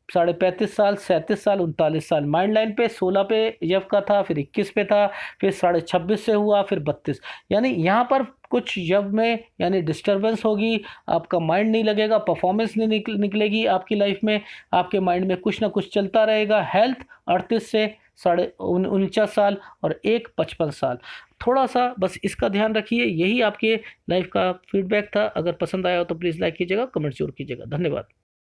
35.5 साल, 37 साल, 39 साल। माइंड लाइन पे 16 पे यव का था, फिर 21 पे था, फिर 26.5 से हुआ, फिर 32। यानी यहाँ पर कुछ यव में यानी डिस्टरबेंस होगी, आपका माइंड नहीं लगेगा, परफॉर्मेंस नहीं निकलेगी आपकी लाइफ में, आपके माइंड में कुछ ना कुछ चलता रहेगा। हेल्थ 38 से 49 साल, और एक 55 साल। थोड़ा सा बस इसका ध्यान रखिए। यही आपके लाइफ का फीडबैक था। अगर पसंद आया हो तो प्लीज़ लाइक कीजिएगा, कमेंट जरूर कीजिएगा। धन्यवाद।